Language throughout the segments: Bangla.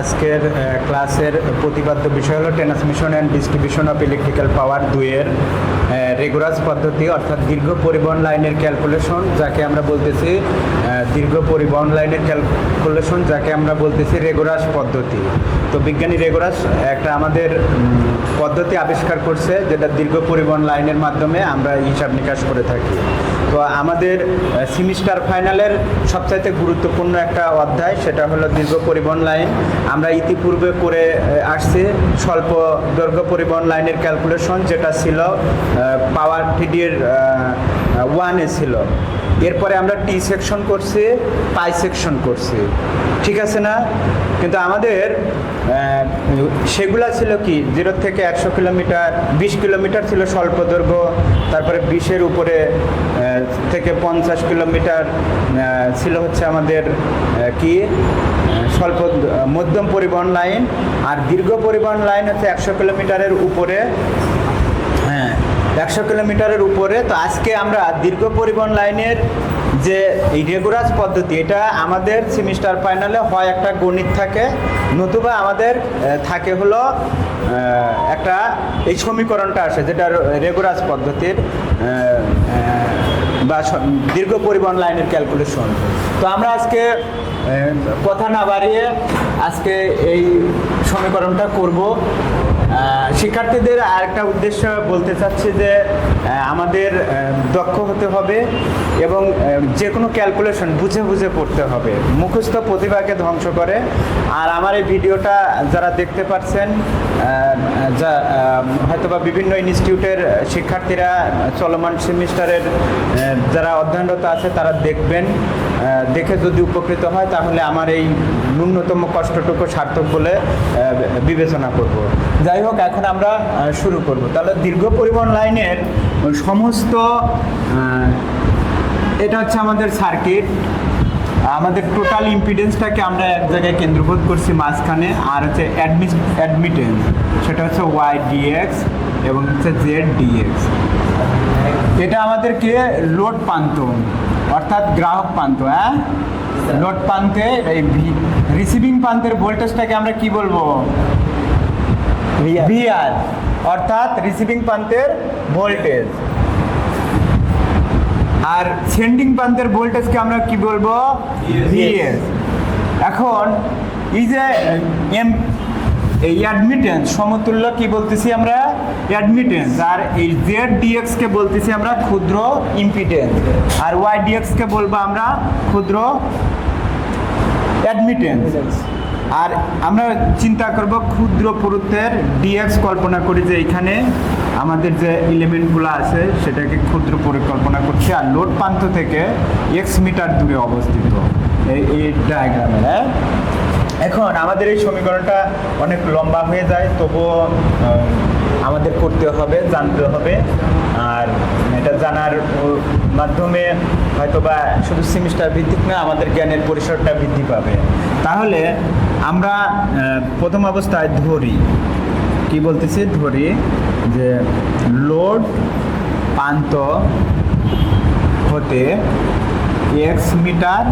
আজকের ক্লাসের প্রতিপাদ্য বিষয় হলো transmission and distribution of electrical power 2-এর রেগুলার পদ্ধতি অর্থাৎ দীর্ঘ পরিবহন লাইনের ক্যালকুলেশন যাকে আমরা বলতেছি দীর্ঘ পরিবহন লাইনের ক্যালকুলেশন যাকে আমরা বলতেছি রেগুলার পদ্ধতি। তো বিজ্ঞানী রেগুলার একটা আমাদের পদ্ধতি আবিষ্কার করছে যেটা দীর্ঘ পরিবহন লাইনের মাধ্যমে আমরা হিসাব নিকাশ করে থাকি। তো আমাদের সেমিস্টার ফাইনালের সবচাইতে গুরুত্বপূর্ণ একটা অধ্যায় সেটা হলো দীর্ঘ পরিবহন লাইন। আমরা ইতিপূর্বে করে আসছি স্বল্প দৈর্ঘ্য পরিবহন লাইনের ক্যালকুলেশন যেটা ছিল পাওয়ার টিডির 1-এ ছিল। এরপরে আমরা টি সেকশন করছি, পাই সেকশন করছি, ঠিক আছে না? কিন্তু আমাদের সেগুলা ছিল কি 0 থেকে 100 কিলোমিটার, 20 কিলোমিটার ছিল স্বল্প দৈর্ঘ্য, তারপরে 20-এর উপরে থেকে 50 কিলোমিটার ছিল হচ্ছে আমাদের কি স্বল্প মধ্যম পরিবহন লাইন, আর দীর্ঘ পরিবহন লাইন হচ্ছে 100 কিলোমিটারের উপরে। 100 কিলোমিটারের উপরে। তো আজকে আমরা দীর্ঘ পরিবহন লাইনের যে এই রেগুলার পদ্ধতি, এটা আমাদের সেমিস্টার ফাইনালে হয় একটা গণিত থাকে, নতুবা আমাদের থাকে হলো একটা এই সমীকরণটা আসে যেটা রেগুলার পদ্ধতির বা দীর্ঘ পরিবহন লাইনের ক্যালকুলেশন। তো আমরা আজকে কথা না বাড়িয়ে আজকে এই সমীকরণটা করব। শিক্ষার্থীদের আরেকটা উদ্দেশ্য বলতে চাচ্ছি যে আমাদের দক্ষ হতে হবে এবং যে কোনো ক্যালকুলেশন বুঝে বুঝে পড়তে হবে। মুখস্থ প্রতিভাকে ধ্বংস করে। আর আমার এই ভিডিওটা যারা দেখতে পাচ্ছেন, যা হয়তোবা বিভিন্ন ইনস্টিটিউটের শিক্ষার্থীরা চলমান সেমিস্টারের যারা অধ্যয়নরত আছে তারা দেখবেন, দেখে যদি উপকৃত হয় তাহলে আমার এই ন্যূনতম কষ্টটুকু সার্থক বলে বিবেচনা করব। যাই হোক, এখন আমরা শুরু করব। তাহলে দীর্ঘ পরিবহন লাইনের সমস্ত এটা হচ্ছে আমাদের সার্কিট। আমাদের টোটাল ইম্পিডেন্সটাকে আমরা এক জায়গায় কেন্দ্রীভূত করছি মাঝখানে, আর হচ্ছে অ্যাডমিটেন্স সেটা হচ্ছে ওয়াই ডিএক্স এবং হচ্ছে জেড ডিএক্স। এটা আমাদেরকে লোড প্রান্ত অর্থাৎ গ্রাহক প্রান্ত, লোড প্রান্তে এই রিসিভিং প্রান্তের ভোল্টেজটাকে আমরা কি বলবো? ভিআর, অর্থাৎ রিসিভিং প্রান্তের ভোল্টেজ। আর সেন্ডিং প্রান্তের ভোল্টেজকে আমরা কি বলবো? ভিএস। এখন এই যে এই অ্যাডমিটেন্স সমতুল্য কি বলতেছি আমরা? অ্যাডমিটেন্স। আর এই জেড ডিএক্স কে বলতেছি আমরা ক্ষুদ্র ইম্পিডেন্স, আর ওয়াই ডিএক্স কে বলবো আমরা ক্ষুদ্র অ্যাডমিটেন্স। আর আমরা চিন্তা করব ক্ষুদ্র পুরুত্বের ডিএক্স, কল্পনা করি যে এখানে আমাদের যে এলিমেন্টগুলো আছে সেটাকে ক্ষুদ্র পরিকল্পনা করছি, আর লোড প্রান্ত থেকে এক্স মিটার দূরে অবস্থিত এই ডায়াগ্রামে। এখন আমাদের এই সমীকরণটা অনেক লম্বা হয়ে যায়, তবুও আমাদের করতে হবে, জানতে হবে। আর এটা জানার মাধ্যমে হয়তোবা শুধু সেমিস্টার ভিত্তিক না, আমাদের জ্ঞানের পরিসরটা বৃদ্ধি পাবে। তাহলে আমরা প্রথম অবস্থায় ধরি, কি বলতেছি? ধরি যে লোড প্রান্ত হতে এক্স মিটার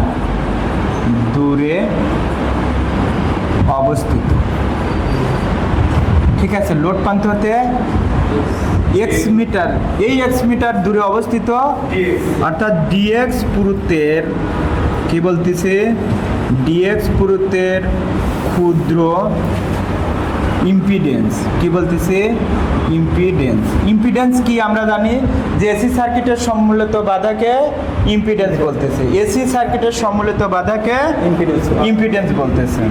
দূরে অবস্থিত, ঠিক আছে? লোড প্রান্ত হতে এক্স মিটার, এই এক্স মিটার দূরে অবস্থিত, অর্থাৎ ডিএক্স পুরুত্বের কি বলতেছে? ডিএক্স পুরুত্বের ক্ষুদ্র ইম্পিডেন্স। কি বলতেছে? ইম্পিডেন্স। ইম্পিডেন্স কি আমরা জানি যে এসি সার্কিটের সম্মিলিত বাধাকে ইম্পিডেন্স বলতেছে। এসি সার্কিটের সম্মিলিত বাধাকে ইম্পিডেন্স বলতেছে।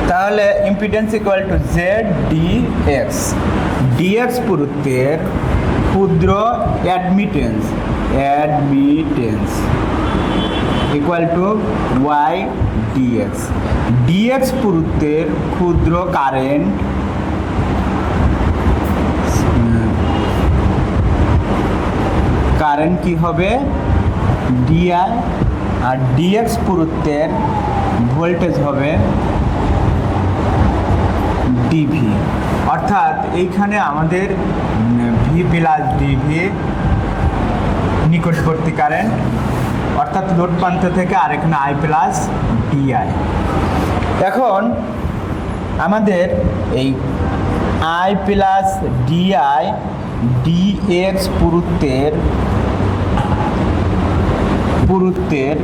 তাহলে impedance equal to Z dx. Dx পুরুত্বের ক্ষুদ্র admittance equal to Y dx. Dx পুরুত্বের ক্ষুদ্র কারেন্ট কি হবে? ডিআই। আর ডিএক্স পুরুত্বের ভোল্টেজ হবে ডিভি। অর্থাৎ এইখানে আমাদের ভি প্লাস ডিভি নিকটবর্তী কারেন্ট, অর্থাৎ লোড প্রান্ত থেকে, আর এখানে আই প্লাস ডিআই। এখন আমাদের এই আই প্লাস ডিআই ডিএক্স পুরুত্বের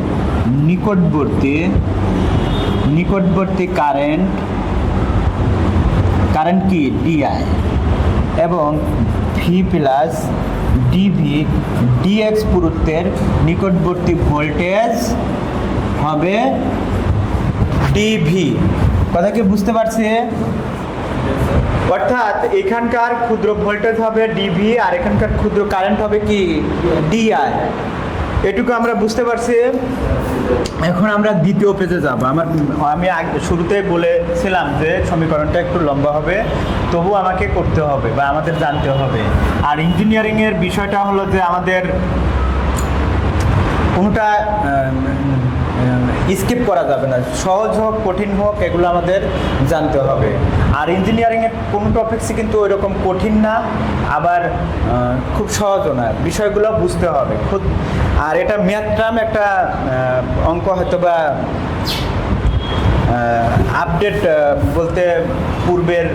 নিকটবর্তী কারেন্ট কি ডিআই এবং ভি প্লাস ডিভি ডিএক্স পুরুত্বের নিকটবর্তী ভোল্টেজ হবে ডিভি। কথা কি বুঝতে পারছি? অর্থাৎ এখানকার ক্ষুদ্র ভোল্টেজ হবে ডিভি আর এখানকার ক্ষুদ্র কারেন্ট হবে কি ডিআই। এটুকু আমরা বুঝতে পারছি। এখন আমরা দ্বিতীয় পেজে যাব। আমি শুরুতেই বলেছিলাম যে সমীকরণটা একটু লম্বা হবে, তবু আমাকে করতে হবে বা আমাদের জানতে হবে। আর ইঞ্জিনিয়ারিংয়ের বিষয়টা হলো যে আমাদের কোনোটা স্কিপ করা যাবে না, সহজ হোক কঠিন হোক এগুলো আমাদের জানতে হবে। আর ইঞ্জিনিয়ারিংয়ের কোনো টপিক্সই কিন্তু ওই রকম কঠিন না, আবার খুব সহজও না, বিষয়গুলো বুঝতে হবে খুব। আর এটা ম্যাথট্রাম একটা অঙ্ক হয়তো বা আপডেট বলতে পূর্বের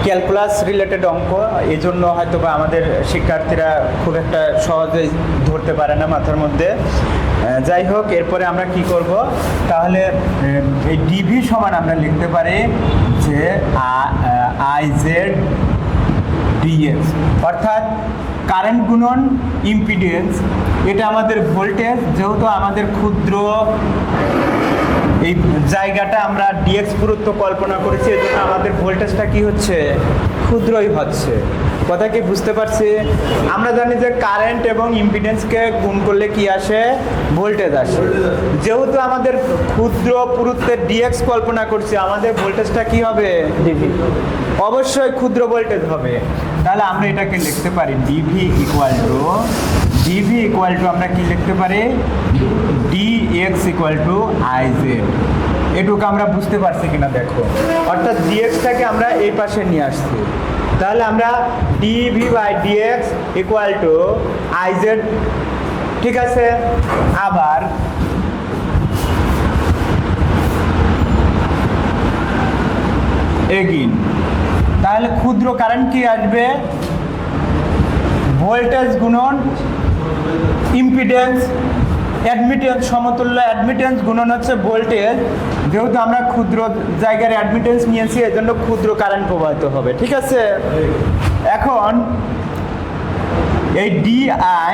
ক্যালকুলাস রিলেটেড অঙ্ক, এই জন্য হয়তো বা আমাদের শিক্ষার্থীরা খুব একটা সহজেই ধরতে পারে না মাথার মধ্যে। যাই হোক, এরপরে আমরা কি করব, তাহলে এই ডিভি সমান আমরা লিখতে পারি যে আই জেড ডিএক্স, অর্থাৎ কারেন্ট গুণন ইম্পিডেন্স। এটা আমাদের ভোল্টেজ, যেহেতু আমাদের ক্ষুদ্র এই জায়গাটা আমরা ডিএক্স পুরুত্ব কল্পনা করেছি, এজন্য আমাদের ভোল্টেজটা কি হচ্ছে, ক্ষুদ্রই হচ্ছে। কথা কি বুঝতে পারছি? আমরা জানি যে কারেন্ট এবং ইম্পিডেন্সকে গুণ করলে কি আসে, ভোল্টেজ আসে। যেহেতু আমাদের ক্ষুদ্র পুরুত্বের ডিএক্স কল্পনা করছি, আমাদের ভোল্টেজটা কি হবে, ডিভি, অবশ্যই ক্ষুদ্র ভোল্টেজ হবে। তাহলে আমরা এটাকে লিখতে পারি ডিভি ইকুয়াল টু আমরা কি লিখতে পারি, d x equal to i z. এটুকু আমরা বুঝতে পারছি কিনা দেখো, অর্থাৎ ডিএক্সটাকে আমরা এই পাশে নিয়ে আসছি। তাহলে আমরা d v by d x equal to i z, ঠিক আছে। আবার এগিন, তাহলে ক্ষুদ্র কারেন্ট কি আসবে, ভোল্টেজ গুণন ইম্পিডেন্স, অ্যাডমিটেন্স, সমতুল্য অ্যাডমিটেন্স গুণন হচ্ছে ভোল্টেজ। যেহেতু আমরা ক্ষুদ্র জায়গার অ্যাডমিটেন্স নিয়েছি, এজন্য ক্ষুদ্র কারেন্ট প্রবাহিত হবে, ঠিক আছে। এখন এই d i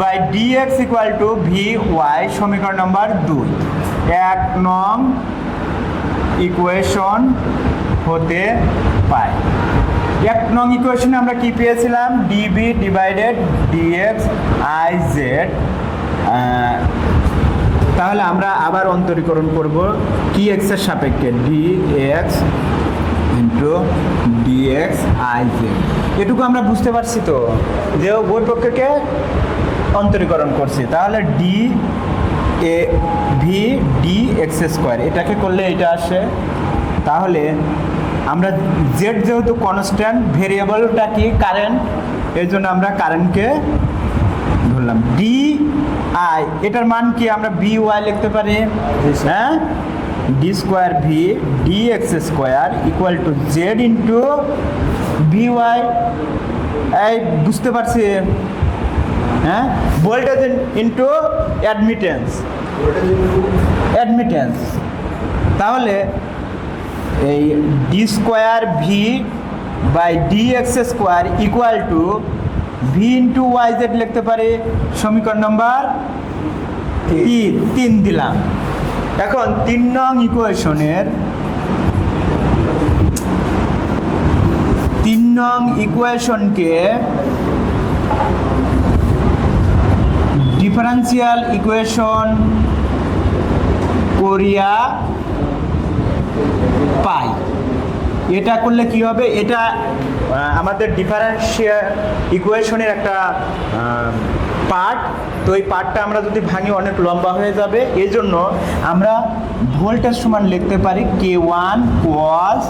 by d x equal to v y, সমীকরণ নম্বর 2, 1 নং ইকুয়েশন হতে পাই। 1 নং ইকুয়েশনে আমরা কি পেয়েছিলাম, d v divided d x i z. তাহলে আমরা আবার অন্তরীকরণ করব কি এক্স এর সাপেক্ষে, d x into d x i z. এটুকু আমরা বুঝতে পারছি তো, যে উভয় পক্ষকে অন্তরীকরণ করছি। তাহলে D A V d x square, এটাকে করলে এটা আসে। তাহলে আমরা জেড যেহেতু কনস্ট্যান্ট, ভেরিয়েবলটা কি কারেন্ট, এই জন্য আমরা কারেন্টকে ধরলাম। ডি আই, এটার মান কি আমরা বি ওয়াই লিখতে পারি, হ্যাঁ, d square v d x square equal to z into v y. এই বুঝতে পারছি, হ্যাঁ, ভোল্টেজ ইন্টু অ্যাডমিটেন্স। তাহলে এই d square v by D x square equal to v into y z লিখতে পারি। সমীকরণ নম্বর 3 দিলাম। এখন 3 নং ইকুয়েশনের 3 নং ইকুয়েশনকে ডিফারেন্সিয়াল ইকুয়েশন করিয়া পাই। এটা করলে কি হবে, এটা আমাদের ডিফারেন্সিয়াল ইকুয়েশনের একটা পার্ট। তো এই পার্টটা আমরা যদি ভাঙি অনেক লম্বা হয়ে যাবে, এই জন্য আমরা ভোল্টেজ সমান লিখতে পারি K1 cos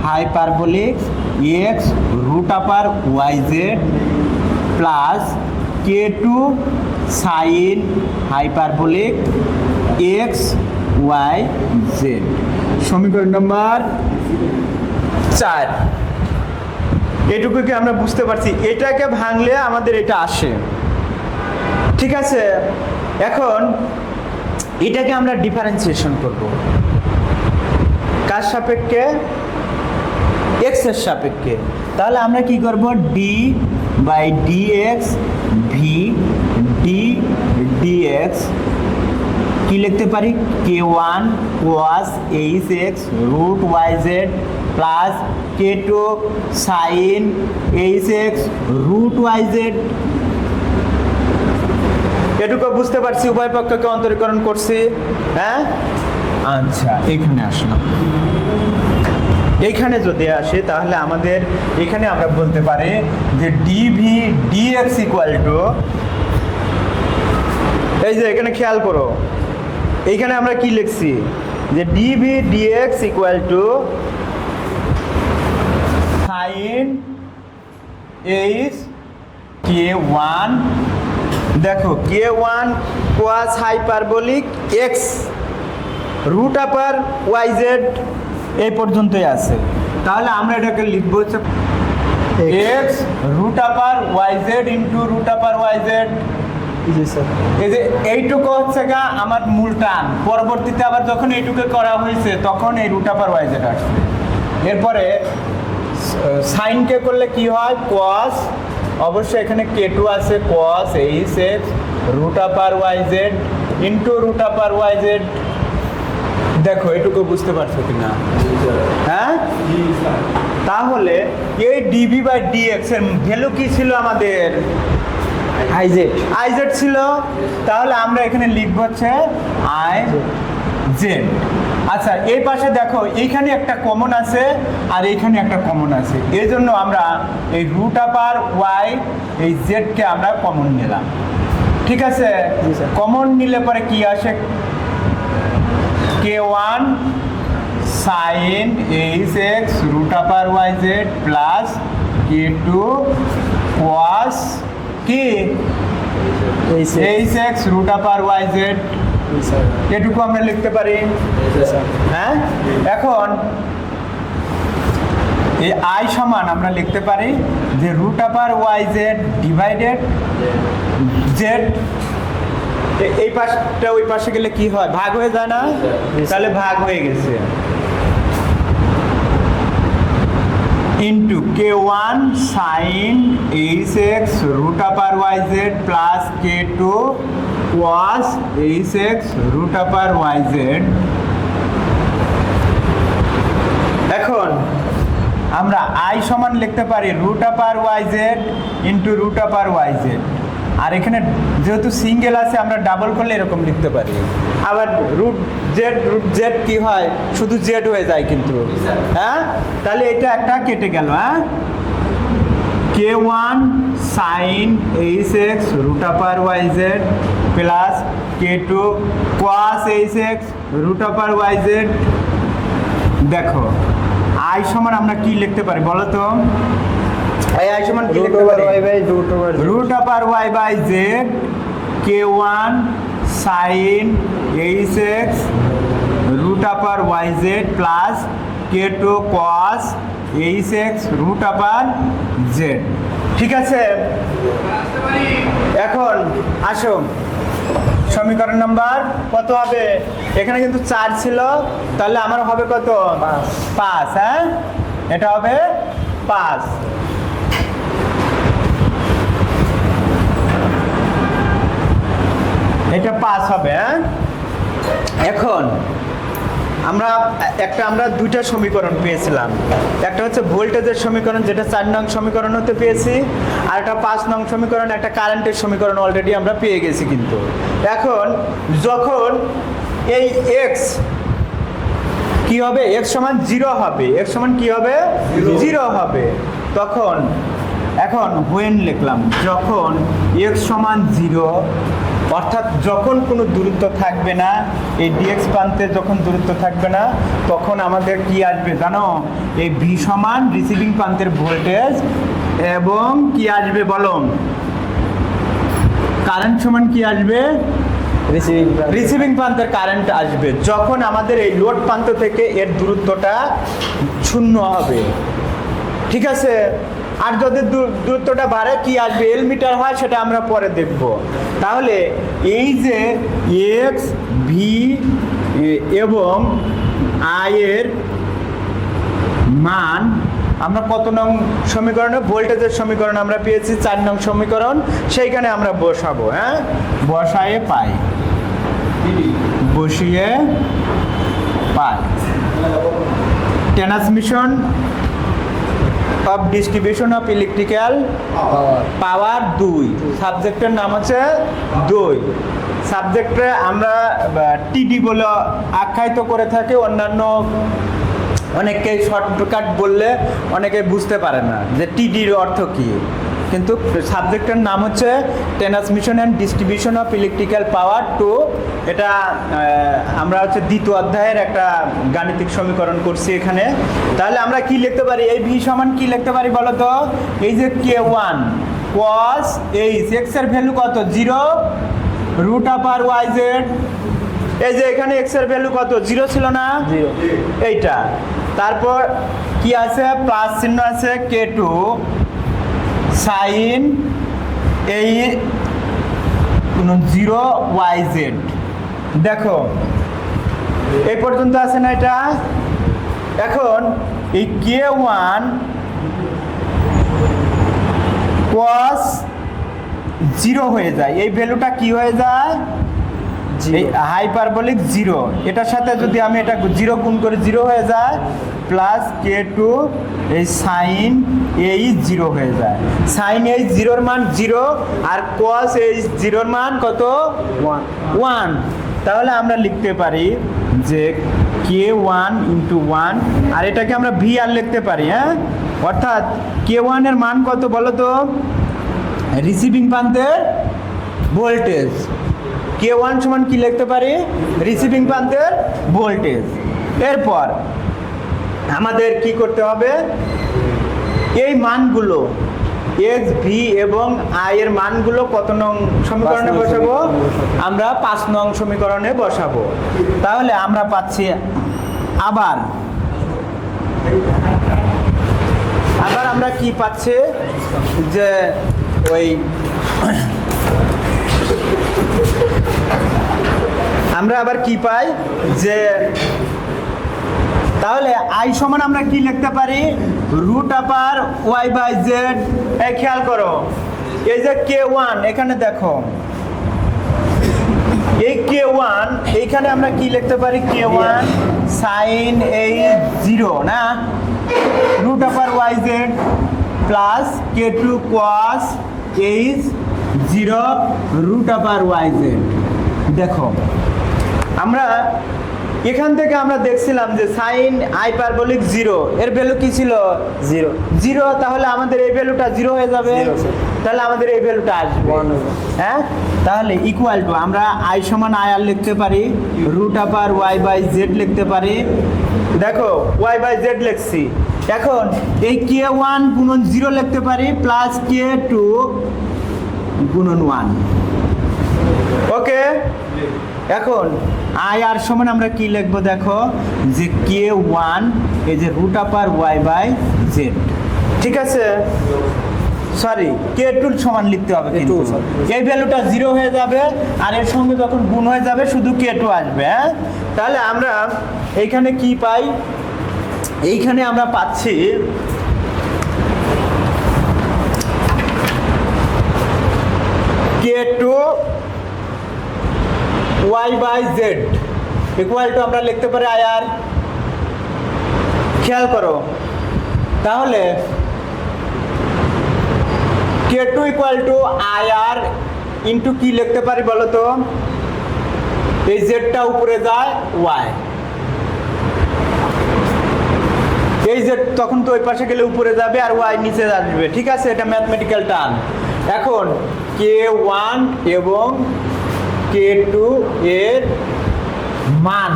hyperbolic x root upper Y Z plus K2 sine hyperbolic X Y Z. সমীকরণ নম্বর 4। এটুকুকে আমরা বুঝতে পারছি, এটাকে ভাঙলে আমাদের এটা আসে, ঠিক আছে। এখন এটাকে আমরা ডিফারেন্সিয়েশন করব কার সাপেক্ষে? এক্স এর সাপেক্ষে। তাহলে আমরা কি করব? D by D X V D dx কি লিখতে পারি? K one cos H x root Y Z plus কে two sine H x root Y Z. এটুকু বুঝতে পারছি, উভয় পক্ষকে অন্তরীকরণ করছি, হ্যাঁ। আচ্ছা, এখানে আসলাম। এইখানে যদি আসে তাহলে আমাদের এখানে আমরা বলতে পারি যে ডিভি ডিএক্স ইকুয়াল টু, এই যে এখানে খেয়াল করো, এইখানে আমরা কি লিখছি যে d v d x equal to sine h k one, দেখো k one cos hyperbolic x root upper Y z এই পর্যন্তই আছে। তাহলে আমরা এটাকে লিখবো হচ্ছে x root upper Y Z into root upper Y z. এই যে এইটুকু হচ্ছে গা আমার মূল টান, পরবর্তীতে আবার যখন এইটুকু করা হয়েছে তখন এই রুট আপার ওয়াই জেড আসবে। এরপরে সাইনকে করলে কি হয়? কস, অবশ্যই এখানে কে টু আছে, কস h x root upper Y Z into root upper Y Z. দেখো এটুকু বুঝতে পারছো কিনা? হ্যাঁ, তাহলে এই ডিভি বাই ডিএক্স এর ভ্যালু কি ছিল আমাদের? আই জেড ছিল। তাহলে আমরা এখানে লিখবো হচ্ছে আই জেড। আচ্ছা, এই পাশে দেখো এইখানে একটা কমন আছে আর এইখানে একটা কমন আছে, এই জন্য আমরা এই রুট আপার ওয়াই এই জেডকে আমরা কমন নিলাম, ঠিক আছে। কমন নিলে পরে কি আসে? K one sine H x root upper Y Z plus কে টু কোয়াস কি H x root upper Y Z. এটুকু আমরা লিখতে পারি, হ্যাঁ। এখন এই আই সমান আমরা লিখতে পারি যে root upper Y Z divided Z. এই পাশটা ওই পাশে গেলে কি হয়? ভাগ হয়ে যায় না? তাহলে ভাগ হয়ে গেছে into K one sine H x root upper Y Z plus কে two cos H x root upper Y Z. এখন আমরা আই সমান লিখতে পারি root upper Y Z into root upper Y Z. আর এখানে যেহেতু সিঙ্গেল আছে আমরা ডাবল করলে এরকম লিখতে পারি। আবার রুট জেড কি হয়? শুধু জেড হয়ে যায় কিন্তু, হ্যাঁ। তাহলে এটা একটা কেটে গেল, হ্যাঁ। K one sine H x root upper Y Z plus কে two cos H x root upper Y Z. দেখো আই সমান আমরা কি লিখতে পারি বলো তো? আই সমান কি লিখতে পারি? Root upper y by z k one sine H x root upper Y Z plus K two cos h x root upper z, ঠিক আছে। এখন আসো সমীকরণ নাম্বার কত হবে? এখানে কিন্তু 4 ছিল, তাহলে আমার হবে কত? 5, হ্যাঁ। এটা হবে 5। এটা 5 হবে, হ্যাঁ। এখন আমরা দুইটা সমীকরণ পেয়েছিলাম, একটা হচ্ছে ভোল্টেজের সমীকরণ যেটা 4 নং সমীকরণ হতে পেয়েছি, আর একটা 5 নং সমীকরণ একটা কারেন্টের সমীকরণ অলরেডি আমরা পেয়ে গেছি। কিন্তু এখন যখন এই এক্স কি হবে? এক্স সমান 0 হবে, এক্স সমান কি হবে? 0 হবে, তখন এখন হোয়েন লিখলাম যখন এক্স সমান 0, অর্থাৎ যখন কোনো দূরত্ব থাকবে না, এই ডিএক্স প্রান্তে যখন দূরত্ব থাকবে না তখন আমাদের কি আসবে জানো? এই ভি সমান রিসিভিং প্রান্তের ভোল্টেজ এবং কি আসবে বলো? কারেন্ট সমান কি আসবে? রিসিভিং প্রান্তের কারেন্ট আসবে যখন আমাদের এই লোড প্রান্ত থেকে এর দূরত্বটা শূন্য হবে, ঠিক আছে। আর যদি দূরত্বটা বাড়ে কি আসবে, এল মিটার হয়, সেটা আমরা পরে দেখব। তাহলে এই যে এক্স ভি এবং আই এর মান আমরা কত নং সমীকরণে, ভোল্টেজের সমীকরণ আমরা পেয়েছি 4 নং সমীকরণ, সেইখানে আমরা বসাবো। হ্যাঁ, বসায়ে পাই, বসিয়ে পাই transmission of distribution of electrical power 2, সাবজেক্টের নাম হচ্ছে 2। সাবজেক্টে আমরা টিডি বলে আখ্যায়িত করে থাকি। অন্যান্য অনেকে শর্টকাট বললে অনেকে বুঝতে পারে না যে টিডির অর্থ কী, কিন্তু সাবজেক্টের নাম হচ্ছে transmission and distribution of electrical power 2। এটা আমরা হচ্ছে দ্বিতীয় অধ্যায়ের একটা গাণিতিক সমীকরণ করছি এখানে। তাহলে আমরা কি লিখতে পারি, এই ভি সমান কি লিখতে পারি বলো তো? এই যে K1 cos এইচ, এক্স এর ভ্যালু কত? 0 রুট আপার ওয়াই জেড। এই যে এখানে এক্স এর ভ্যালু কত? 0 ছিল না? 0, এইটা। তারপর কি আছে? প্লাস চিহ্ন আছে K2 সাইন এই 0 ওয়াই জেড। দেখো এই পর্যন্ত আছে না এটা? এখন এই K1 cos 0 হয়ে যায়, এই ভ্যালুটা কি হয়ে যায়? এই হাইপারবোলিক 0, এটার সাথে যদি আমি এটা 0 গুণ করে 0 হয়ে যায়, প্লাস K2 এই সাইন এই 0 হয়ে যায়। সাইন এই 0-র মান 0 আর cos এই 0-র মান কত? 1। তাহলে আমরা লিখতে পারি যে K1 × 1, আর এটাকে আমরা ভি আর লিখতে পারি। হ্যাঁ, অর্থাৎ K1 এর মান কত বলো তো? রিসিভিং প্রান্তের ভোল্টেজ। K1 সমান কি লিখতে পারি? রিসিভিং প্রান্তের ভোল্টেজ। এরপর আমাদের কি করতে হবে? এই মানগুলো এক্স ভি এবং আই এর মানগুলো কত নং সমীকরণে বসাবো? আমরা 5 নং সমীকরণে বসাবো। তাহলে আমরা পাচ্ছি আবার আমরা কি পাচ্ছি যে ওই আমরা আবার কি পাই যে, তাহলে আই সমান আমরা কি লিখতে পারি? Root upper y by z. এই খেয়াল করো, এই যে K1 এখানে দেখো, এই K1 এইখানে আমরা কি লিখতে পারি? K1 সাইন এই 0 না root upper Y Z plus K2 cos H 0 root upper Y Z. দেখো আমরা এখান থেকে আমরা দেখছিলাম যে সাইন হাইপারবোলিক 0 এর ভ্যালু কি ছিল? 0। তাহলে আমাদের এই ভ্যালুটা 0 হয়ে যাবে, তাহলে আমাদের এই ভ্যালুটা আসবে 1। হ্যাঁ, তাহলে ইকুয়াল টু আমরা আই সমান আই আর লিখতে পারি, root upper y by z লিখতে পারি। দেখো ওয়াই বাই জেড লিখছি। এখন এই K1 গুণন 0 লিখতে পারি, প্লাস K2 গুণন 1। ওকে, এখন আই আর সমান আমরা কি লিখবো? দেখো যে K1 এই যে root upper y by z, ঠিক আছে। সরি, K2 সমান লিখতে হবে, কিন্তু এই ভ্যালুটা 0 হয়ে যাবে আর এর সঙ্গে যখন গুণ হয়ে যাবে শুধু K2 আসবে। হ্যাঁ, তাহলে আমরা এইখানে কি পাই? এইখানে আমরা পাচ্ছি K2 y by z equal to আমরা লিখতে পারি আই আর। খেয়াল করো, তাহলে K2 equal to i r into কি লিখতে পারি বলো তো? এই জেডটা উপরে যায় ওয়াই, এই জেড তখন তো ওই পাশে গেলে উপরে যাবে আর ওয়াই নিচে আসবে, ঠিক আছে। এটা ম্যাথমেটিক্যাল টার্ম। এখন K1 এবং K2 এর মান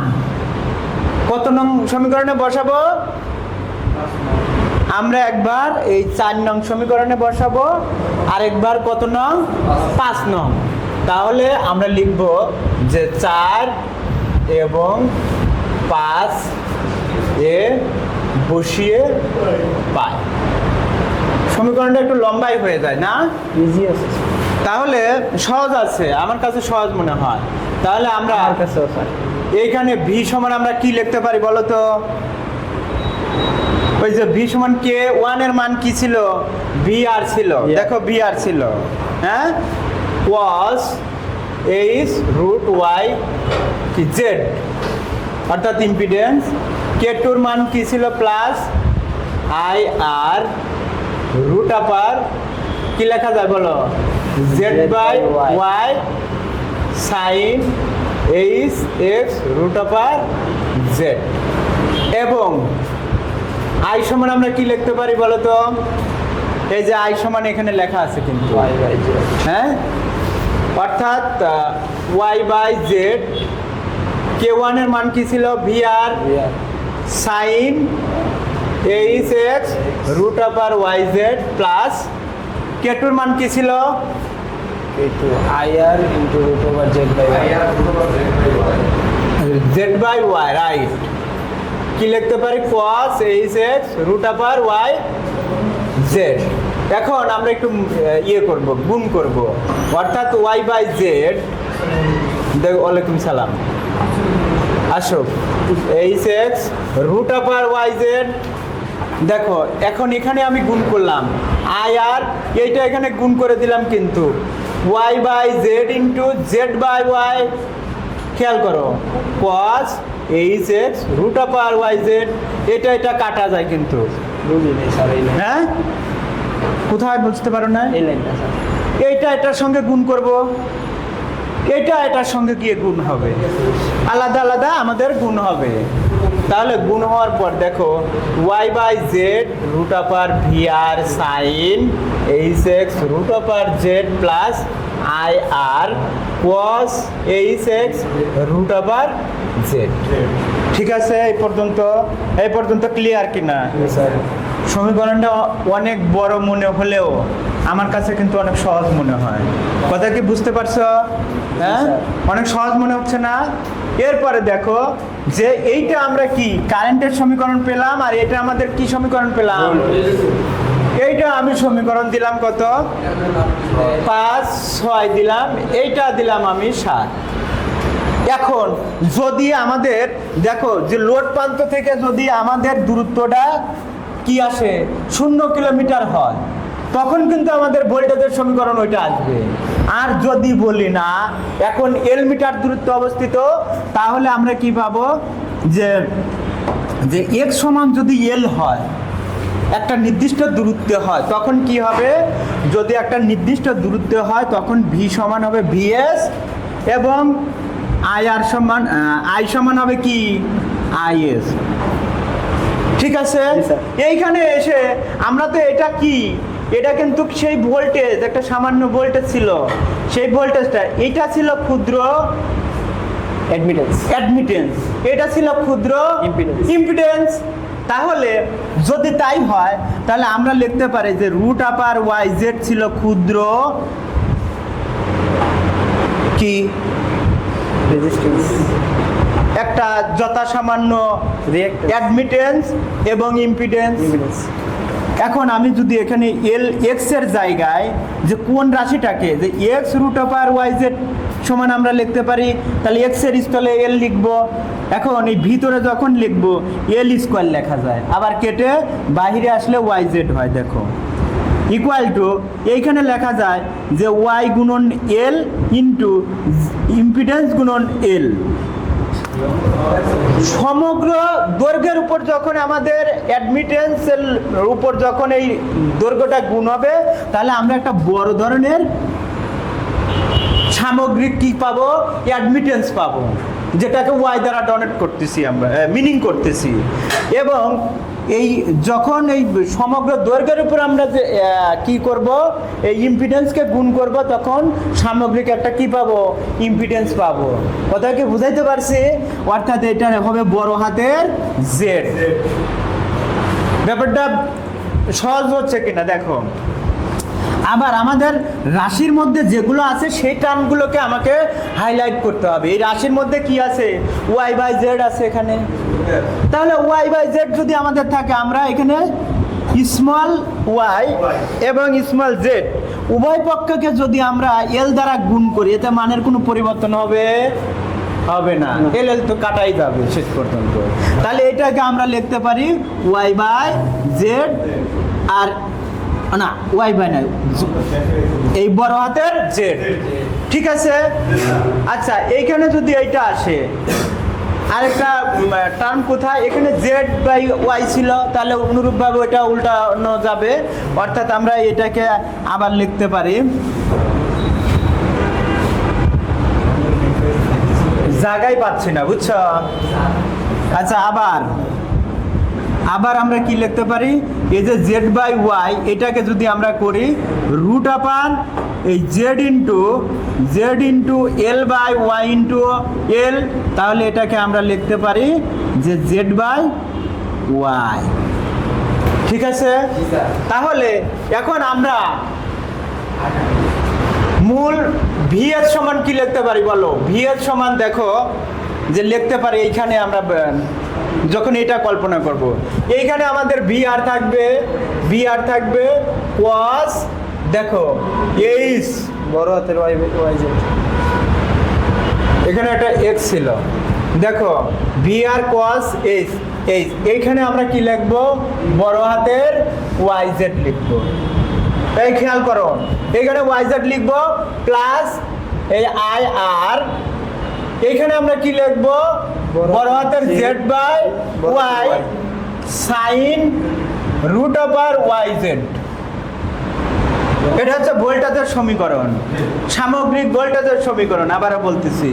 কত নং সমীকরণে বসাবো? আমরা একবার এই 4 নং সমীকরণে বসাবো, আর একবার কত নং? 5 নং। তাহলে আমরা লিখব যে 4 এবং 5 এ বসিয়ে পাই। সমীকরণটা একটু লম্বাই হয়ে যায় না? ইজি আছে তাহলে সহজ আছে, আমার কাছে সহজ মনে হয়। তাহলে আমরা আমার কাছেও স্যার। এইখানে ভি সমান আমরা কি লিখতে পারি বলো তো? ওই যে ভি সমান কে, 1 এর মান কি ছিল? ভি আর ছিল। দেখো ভি আর ছিল, হ্যাঁ, ওয়াজ এইচ রুট ওয়াই কি জেড, অর্থাৎ ইম্পিডেন্স। কে টুর মান কি ছিল? Plus i r root upper কি লেখা যায় বলো? Z by y sine H x root upper z. এবং আই সমান আমরা কি লিখতে পারি বলো তো? এই যে আই সমান এখানে লেখা আছে কিন্তু, হ্যাঁ, অর্থাৎ y by z. K one এর মান কি ছিল? V r sine H x root upper Y Z plus k টুর মান কি ছিল? I r into root over z by z by y, right. কি লিখতে পারি? cos h x root upper Y Z. এখন আমরা একটু ইয়ে করব, গুণ করব, অর্থাৎ ওয়াই বাই জেড। দেখো, ওয়ালাইকুম সালাম, আসো, H x root upper Y Z. দেখো এখন এখানে আমি গুণ করলাম আই আর, এইটা এখানে গুণ করে দিলাম কিন্তু y by z into z by y. খেয়াল করো, cos h x root upper Y z, এটা কাটা যায় কিন্তু, বুঝিনি স্যার এই লাইন। হ্যাঁ, কোথায় বুঝতে পারো না? এই লাইনটা স্যার। এইটা এটার সঙ্গে গুণ করব, এটা এটার সঙ্গে গিয়ে গুণ হবে, আলাদা আলাদা আমাদের গুণ হবে। তাহলে গুণ হওয়ার পর দেখো y by z root upper v r sine H x root upper z plus i r cos h x root upper z. ঠিক আছে, এই পর্যন্ত ক্লিয়ার কিনা? স্যার সমীকরণটা অনেক বড় মনে হলেও আমার কাছে কিন্তু অনেক সহজ মনে হয়। কথা কি বুঝতে পারছো? হ্যাঁ, অনেক সহজ মনে হচ্ছে না? এরপরে দেখো যে এইটা আমরা কি কারেন্টের সমীকরণ পেলাম, আর এটা আমাদের কি সমীকরণ পেলাম? এইটা আমি সমীকরণ দিলাম কত? 5, 6 দিলাম, এইটা দিলাম আমি 7। এখন যদি আমাদের দেখো যে লোড প্রান্ত থেকে যদি আমাদের দূরত্বটা কি আসে 0 কিলোমিটার হয়, তখন কিন্তু আমাদের ভোল্টেজের সমীকরণ ওইটা আসবে। আর যদি বলি না এখন এল মিটার দূরত্ব অবস্থিত, তাহলে আমরা কি পাবো? যে এক্স সমান যদি এল হয়, একটা নির্দিষ্ট দূরত্বে হয়, তখন কি হবে? যদি একটা নির্দিষ্ট দূরত্বে হয় তখন ভি সমান হবে ভিএস এবং আই সমান হবে কি? আইএস। ঠিক আছে, এইখানে এসে আমরা তো এটা কি, এটা কিন্তু সেই ভোল্টেজ, একটা সামান্য ভোল্টেজ ছিল, সেই ভোল্টেজটা এটা ছিল ক্ষুদ্র অ্যাডমিটেন্স, এটা ছিল ক্ষুদ্র ইম্পিডেন্স। তাহলে যদি তাই হয় তাহলে আমরা লিখতে পারি যে রুট আপার ওয়াই জেড ছিল ক্ষুদ্র কি রেজিস্ট্যান্স, একটা যথাসামান্য অ্যাডমিটেন্স এবং ইম্পিডেন্স। এখন আমি যদি এখানে এল এক্স এর জায়গায় যে কোন রাশিটাকে যে x root upper Y Z সমান আমরা লিখতে পারি, তাহলে এক্স এর স্থলে এল লিখবো। এখন এই ভিতরে যখন লিখবো এল স্কোয়ার লেখা যায়, আবার কেটে বাইরে আসলে ওয়াই জেড হয়। দেখো ইকুয়াল টু এইখানে লেখা যায় যে ওয়াই গুণন এল ইন্টু ইম্পিডেন্স গুণন এল। সমগ্র দৈর্ঘ্যের উপর যখন আমাদের অ্যাডমিটেন্সের উপর যখন এই দৈর্ঘ্যটা গুণ হবে, তাহলে আমরা একটা বড় ধরনের সামগ্রিক কি পাবো? অ্যাডমিটেন্স পাবো, যেটাকে ওয়াই দ্বারা ডোনেট করতেছি, আমরা মিনিং করতেছি। এবং এই যখন এই সমগ্র দৈর্ঘ্যের উপর আমরা যে কি করব, এই ইম্পিডেন্সকে গুণ করব, তখন সামগ্রিক একটা কি পাবো? ইম্পিডেন্স পাবো। কথা কি বুঝাইতে পারছি? অর্থাৎ এটা হবে বড় হাতের জেড। ব্যাপারটা সহজ হচ্ছে কিনা দেখো। আবার আমাদের রাশির মধ্যে যেগুলো আছে সেই টার্মগুলোকে আমাকে হাইলাইট করতে হবে। এই রাশির মধ্যে কি আছে, ওয়াই বাই জেড আছে এখানে, তাহলে ওয়াই বাই জেড যদি আমাদের থাকে, আমরা এখানে স্মল ওয়াই এবং স্মল জেড উভয় পক্ষকে যদি আমরা এল দ্বারা গুণ করি, এতে মানের কোনো পরিবর্তন হবে না, এল এল তো কাটাই যাবে শেষ পর্যন্ত। তাহলে এটাকে আমরা লিখতে পারি ওয়াই বাই জেড, আর না ওয়াই বাই না, এই বড় হাতের জেড, ঠিক আছে। আচ্ছা, এইখানে যদি এইটা আসে, আরেকটা টার্ম কোথায়, এখানে জেড বাই ওয়াই ছিল, তাহলে অনুরূপভাবে ওইটা উল্টানো যাবে, অর্থাৎ আমরা এটাকে আবার লিখতে পারি, জায়গায় পাচ্ছি না, বুঝছো। আচ্ছা, আবার আমরা কি লিখতে পারি, এই যে জেড বাই ওয়াই এটাকে যদি আমরা করি রুট আপান এই Z into L by Y into L, তাহলে এটাকে আমরা লিখতে পারি যে জেড বাই ওয়াই, ঠিক আছে। তাহলে এখন আমরা মূল ভি এর সমান কি লিখতে পারি বলো, ভি এর সমান দেখো যে লিখতে পারি, এইখানে আমরা যখন এটা কল্পনা করব, এইখানে আমাদের ভি আর থাকবে cos, দেখো এইচ বড় হাতের ওয়াই জেড, এখানে একটা এক্স ছিল, দেখো ভি আর cos এইচ, এইখানে আমরা কি লিখবো, বড় হাতের ওয়াই জেড লিখবো। এই খেয়াল করো, এইখানে ওয়াই জেড লিখবো প্লাস এই আই আর, এইখানে আমরা কি লিখবো, বড় হাতের z by y sine root over y z. এটা হচ্ছে ভোল্টেজের সমীকরণ, সামগ্রিক ভোল্টেজের সমীকরণ, আবারও বলতেছি।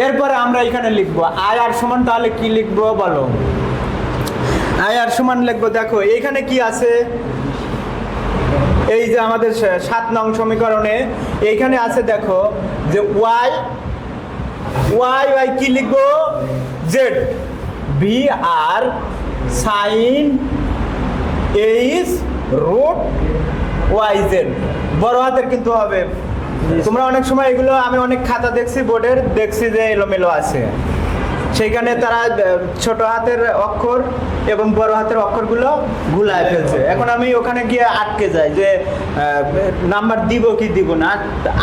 এরপরে আমরা এখানে লিখবো আই আর সমান, তাহলে কি লিখবো বলো, আই আর সমান লিখবো, দেখো এইখানে কি আছে, এই যে আমাদের 7 নং সমীকরণে এইখানে আছে, দেখো যে ওয়াই কি লিখবো, জেড বি আর sine H root Y Z, বড় হাতের কিন্তু হবে। তোমরা অনেক সময় এগুলো, আমি অনেক খাতা দেখছি বোর্ডের, দেখছি যে এলোমেলো আছে, সেইখানে তারা ছোট হাতের অক্ষর এবং বড় হাতের অক্ষরগুলো ভুলায় ফেলছে। এখন আমি ওখানে গিয়ে আটকে যাই যে নাম্বার দিব কি দিব না,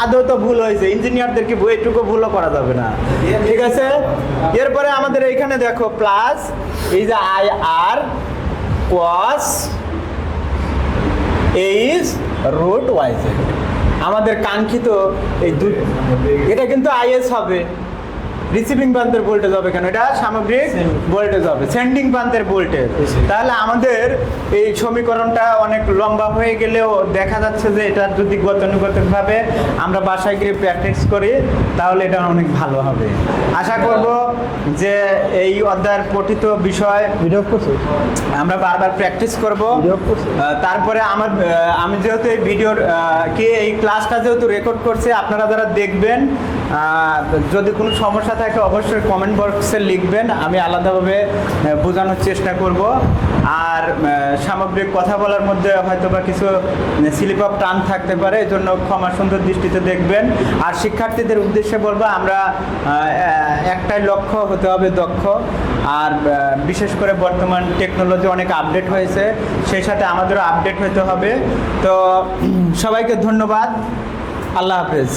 আদৌ তো ভুল হয়েছে, ইঞ্জিনিয়ারদেরকে এইটুকু ভুলও করা যাবে না, ঠিক আছে। এরপরে আমাদের এইখানে দেখো প্লাস এই যে i r cos h root Y z, আমাদের কাঙ্ক্ষিত এই এটা কিন্তু আইএস হবে, রিসিভিং প্রান্তের ভোল্টেজ হবে, কেন এটা সামগ্রিক ভোল্টেজ হবে, সেন্ডিং প্রান্তের ভোল্টেজ। তাহলে আমাদের এই সমীকরণটা অনেক লম্বা হয়ে গেলেও দেখা যাচ্ছে যে এটা যদি গতানুগতিকভাবে আমরা বাসায় গিয়ে প্র্যাকটিস করি, তাহলে এটা অনেক ভালো হবে। আশা করব যে এই অধ্যায়ের পঠিত বিষয় আমরা বারবার প্র্যাকটিস করব। তারপরে আমি যেহেতু এই ভিডিওর এই ক্লাসটা যেহেতু রেকর্ড করছে, আপনারা যারা দেখবেন, যদি কোনো সমস্যা থাকে অবশ্যই কমেন্ট বক্সে লিখবেন, আমি আলাদাভাবে বোঝানোর চেষ্টা করব। আর সামগ্রিক কথা বলার মধ্যে হয়তো বা কিছু স্লিপ অফ টার্ন থাকতে পারে, এই জন্য ক্ষমা সুন্দর দৃষ্টিতে দেখবেন। আর শিক্ষার্থীদের উদ্দেশ্যে বলবো, আমরা একটাই লক্ষ্য হতে হবে, দক্ষ। আর বিশেষ করে বর্তমান টেকনোলজি অনেক আপডেট হয়েছে, সেই সাথে আমাদেরও আপডেট হতে হবে। তো সবাইকে ধন্যবাদ, আল্লাহ হাফেজ।